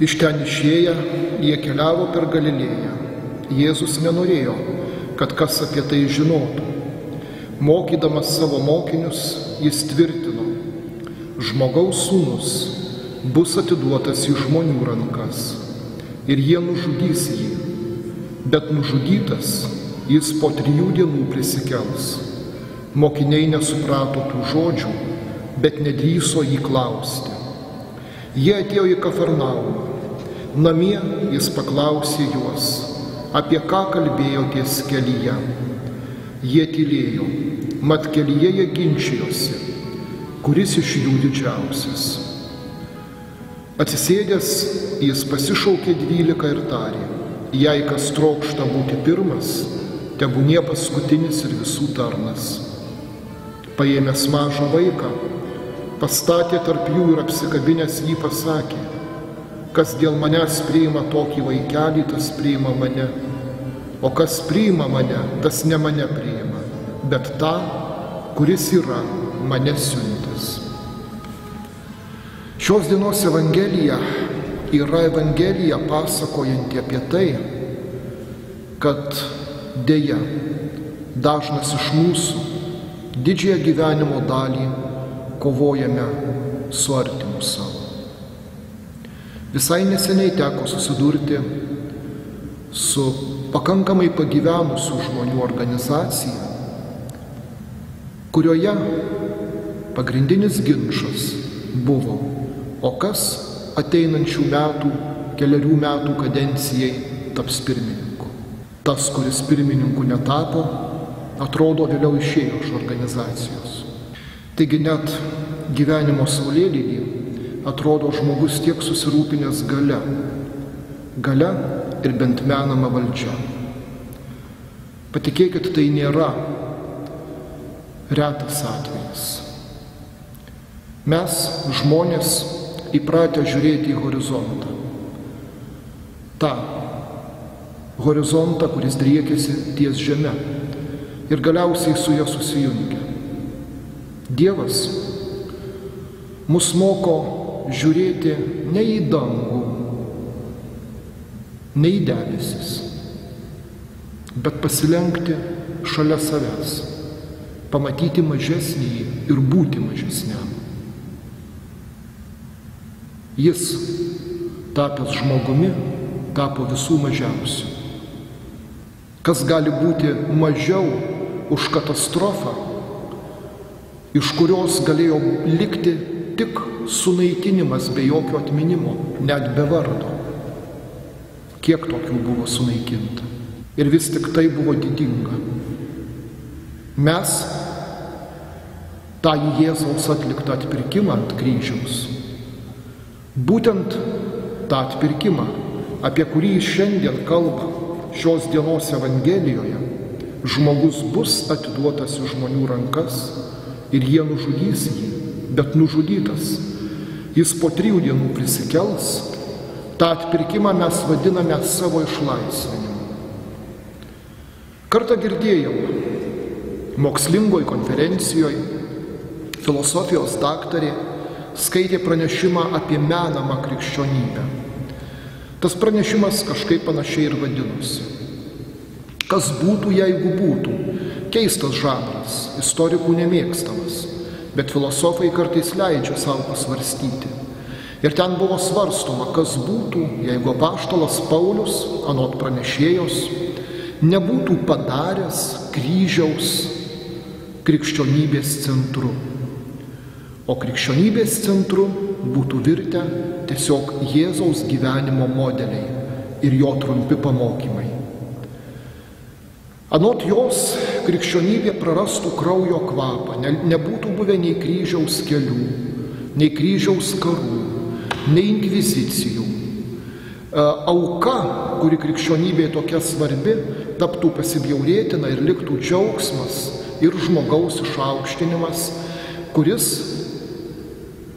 Iš ten išėję, jie keliavo per Galilėją. Jėzus nenorėjo, kad kas apie tai žinotų. Mokydamas savo mokinius, jis tvirtino: žmogaus sūnus bus atiduotas į žmonių rankas ir jie nužudys jį, bet nužudytas jis po 3 dienų prisikels. Mokiniai nesuprato tų žodžių, bet nedrįso jį klausti. Jie atėjo į Kafarnaumą. Namie jis paklausė juos, apie ką kalbėjo ties kelyje. Jie tylėjo, mat kelyje jie ginčijosi, kuris iš jų didžiausias. Atsisėdęs, jis pasišaukė 12 ir tarė: jei kas trokšta būti pirmas, tebūnie paskutinis ir visų tarnas. Paėmęs mažą vaiką, pastatė tarp jų ir apsikabinęs jį pasakė: kas dėl manęs priima tokį vaikelį, tas priima mane, o kas priima mane, tas ne mane priima, bet tą, kuris yra mane siuntęs. Šios dienos Evangelija yra Evangelija pasakojanti apie tai, kad deja, dažnas iš mūsų didžiąją gyvenimo dalį kovojame su artimu savo. Visai neseniai teko susidurti su pakankamai pagyvenusių žmonių organizacija, kurioje pagrindinis ginčas buvo, o kas ateinančių metų, 4 metų kadencijai taps pirmininku. Tas, kuris pirmininku netapo, atrodo vėliau išėjo iš organizacijos. Taigi net gyvenimo saulėlydy atrodo žmogus tiek susirūpinęs galia ir bent menama valdžia. Patikėkit, tai nėra retas atvejis. Mes, žmonės, įpratę žiūrėti į horizontą. tą horizontą, kuris driekiasi ties žeme ir galiausiai su ja susijungia. Dievas mus moko žiūrėti ne į dangų, ne į debesis, bet pasilenkti šalia savęs, pamatyti mažesnį ir būti mažesniam. Jis, tapęs žmogumi, tapo visų mažiausių. Kas gali būti mažiau už katastrofą, iš kurios galėjo likti tik sunaikinimas be jokio atminimo, net be vardo. Kiek tokių buvo sunaikinta. Ir vis tik tai buvo didinga. Mes tą Jėzaus atliktą atpirkimą ant kryžiaus, būtent tą atpirkimą, apie kurį šiandien kalba šios dienos Evangelijoje, žmogus bus atiduotas į žmonių rankas ir jie nužudys jį, bet nužudytas jis po 3 dienų prisikels. Ta atpirkimą mes vadiname savo išlaisvinimu. Kartą girdėjau mokslingoj konferencijoje, filosofijos daktarė skaitė pranešimą apie menamą krikščionybę. Tas pranešimas kažkaip panašiai ir vadinosi. Kas būtų, jeigu būtų? Keistas žanras, istorikų nemėgstamas, bet filosofai kartais leidžia savo pasvarstyti. Ir ten buvo svarstoma, kas būtų, jeigu apaštalas Paulius, anot pranešėjos, nebūtų padaręs kryžiaus krikščionybės centru. O krikščionybės centru būtų virtę tiesiog Jėzaus gyvenimo modeliai ir jo trumpi pamokymai. Anot jos, krikščionybė prarastų kraujo kvapą, nebūtų buvę nei kryžiaus kelių, nei kryžiaus karų, nei inkvizicijų. Auka, kuri krikščionybėje tokia svarbi, taptų pasibjaurėtina ir liktų džiaugsmas ir žmogaus išaukštinimas, kuris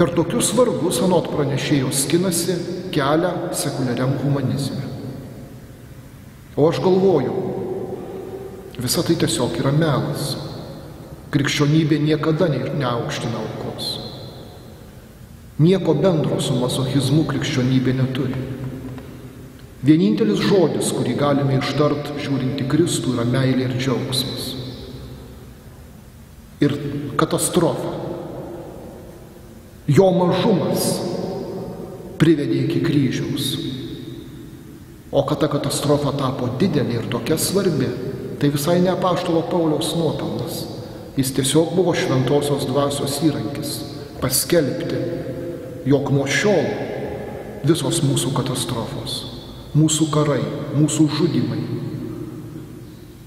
per tokius vargus, anot pranešėjos, skinasi kelią sekuliariam humanizme. O aš galvoju, visa tai tiesiog yra melas. Krikščionybė niekada neaukština aukos. nieko bendro su masochizmu krikščionybė neturi. Vienintelis žodis, kurį galime ištart žiūrint į Kristų, yra meilė ir džiaugsmas. Ir katastrofa. Jo mažumas privedė iki kryžiaus. O kad ta katastrofa tapo didelė ir tokia svarbi, tai visai ne apaštalo Pauliaus nuopelnas. Jis tiesiog buvo šventosios dvasios įrankis paskelbti, jog nuo šiol visos mūsų katastrofos, mūsų karai, mūsų žudymai,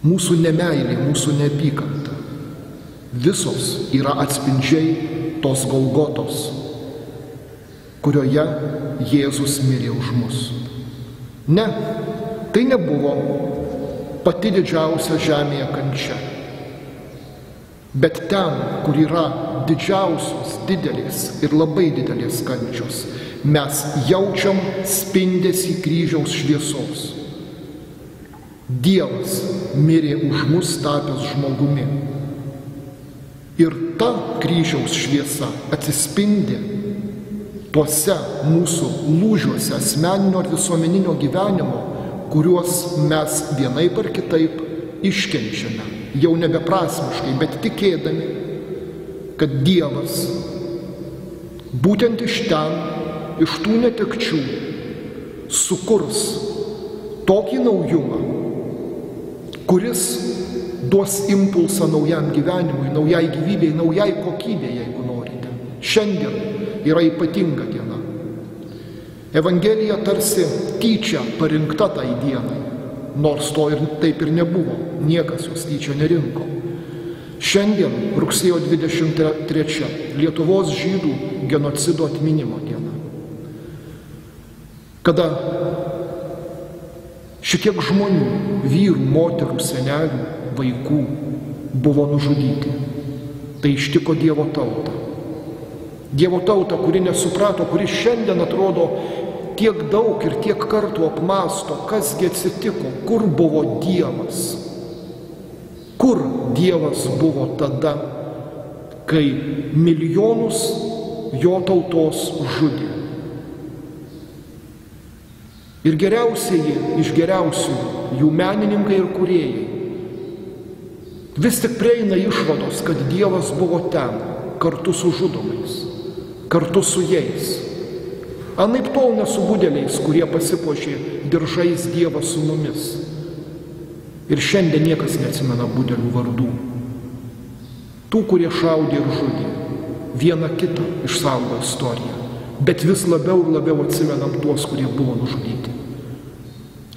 mūsų nemeilė, mūsų neapykanta, visos yra atspindžiai tos Golgotos, kurioje Jėzus mirė už mus. Ne, tai nebuvo pati didžiausia žemėje kančia. Bet ten, kur yra didžiausios, didelės ir labai didelės kančios, mes jaučiam spindesį kryžiaus šviesos. Dievas mirė už mus tapęs žmogumi. Ir ta kryžiaus šviesa atsispindi tuose mūsų lūžiuose asmeninio ir visuomeninio gyvenimo, kuriuos mes vienaip ar kitaip iškenčiame. Jau nebeprasmiškai, bet tikėdami, kad Dievas būtent iš ten, iš tų netekčių, sukurs tokį naujumą, kuris duos impulsą naujam gyvenimui, naujai gyvybei, naujai kokybei, jeigu norite. Šiandien yra ypatinga diena. Evangelija tarsi tyčia parinkta tai dienai. Nors to ir taip ir nebuvo, niekas jos tyčia nerinko. Šiandien, rugsėjo 23, Lietuvos žydų genocido atminimo diena. Kada šitiek žmonių, vyrų, moterų, senelių, vaikų buvo nužudyti. Tai ištiko Dievo tautą. Dievo tautą, kuri nesuprato, kuri šiandien atrodo tiek daug ir tiek kartų apmąsto, kasgi atsitiko, kur buvo Dievas. Kur Dievas buvo tada, kai milijonus jo tautos žudė. Ir geriausieji iš geriausių, jų menininkai ir kūrėjai, vis tik prieina išvados, kad Dievas buvo ten, kartu su žudomais, kartu su jais. Anaip tol ne su budeliais, kurie pasipuošė diržais Dievas su mumis. Ir šiandien niekas neatsimena budelių vardų. Tų, kurie šaudė ir žudė, vieną kitą išsaugo istoriją. Bet vis labiau ir labiau atsimenam tuos, kurie buvo nužudyti.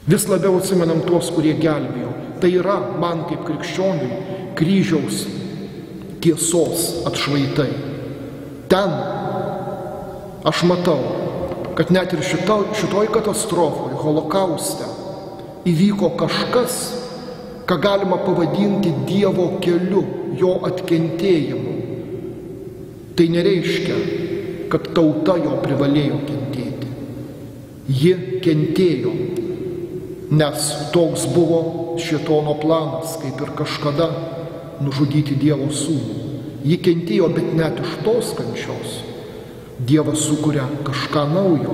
Vis labiau atsimenam tuos, kurie gelbėjo. Tai yra man kaip krikščioniui kryžiaus tiesos atšvaitai. Ten aš matau, kad net ir šitoj katastrofoje, holokauste, įvyko kažkas, ką galima pavadinti Dievo keliu, jo atkentėjimu. Tai nereiškia, kad tauta jo privalėjo kentėti. Ji kentėjo, nes toks buvo šėtono planas, kaip ir kažkada nužudyti Dievo sūnų. Ji kentėjo, bet net iš tos kančios Dievas sukuria kažką naujo.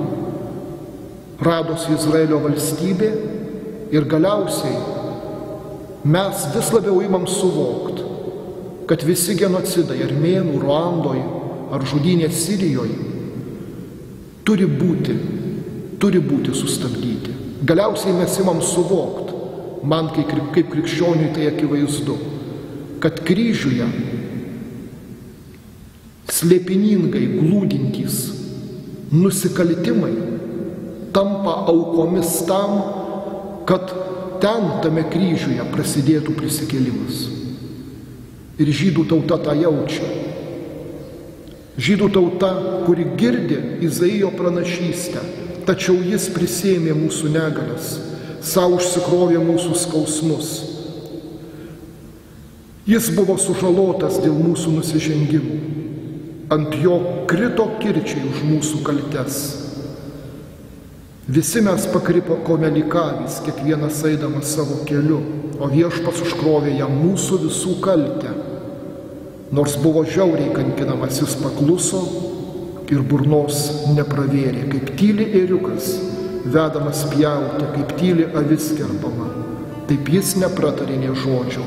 Radosi Izraelio valstybė ir galiausiai mes vis labiau imam suvokti, kad visi genocidai Armėnų, Ruandoje ar žudynės Sirijoje turi būti sustabdyti. Galiausiai mes imam suvokti, man kaip krikščioniui tai akivaizdu, kad kryžiuje slėpiningai glūdintys nusikaltimai tampa aukomis tam, kad ten tame kryžiuje prasidėtų prisikėlimas. Ir žydų tauta tą jaučia. Žydų tauta, kuri girdi Izaijo pranašystę, tačiau jis prisėmė mūsų negalias, savo užsikrovė mūsų skausmus. Jis buvo sužalotas dėl mūsų nusižengimų. Ant jo krito kirčiai už mūsų kaltes. Visi mes pakripome lyg avys, kiekvienas eidamas savo keliu, o Viešpats užkrovė jam mūsų visų kaltę. Nors buvo žiauriai kankinamas, jis pakluso ir burnos nepravėrė, kaip tyli ėriukas, vedamas pjauti, kaip tyli avis kerpama. Taip jis nepratarė nė žodžio.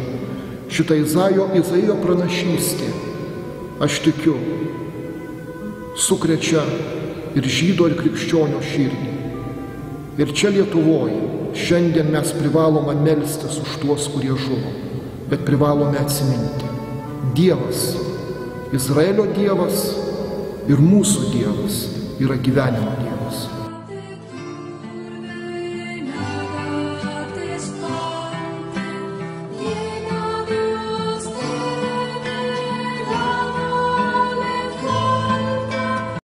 Šitą Izaijo pranašystė, aš tikiu, sukrečia ir žydo, ir krikščionio širdį. Ir čia Lietuvoje šiandien mes privalome melstis už tuos, kurie žuvo, bet privalome atsiminti. Dievas, Izraelio Dievas ir mūsų Dievas yra gyvenimo Dievas.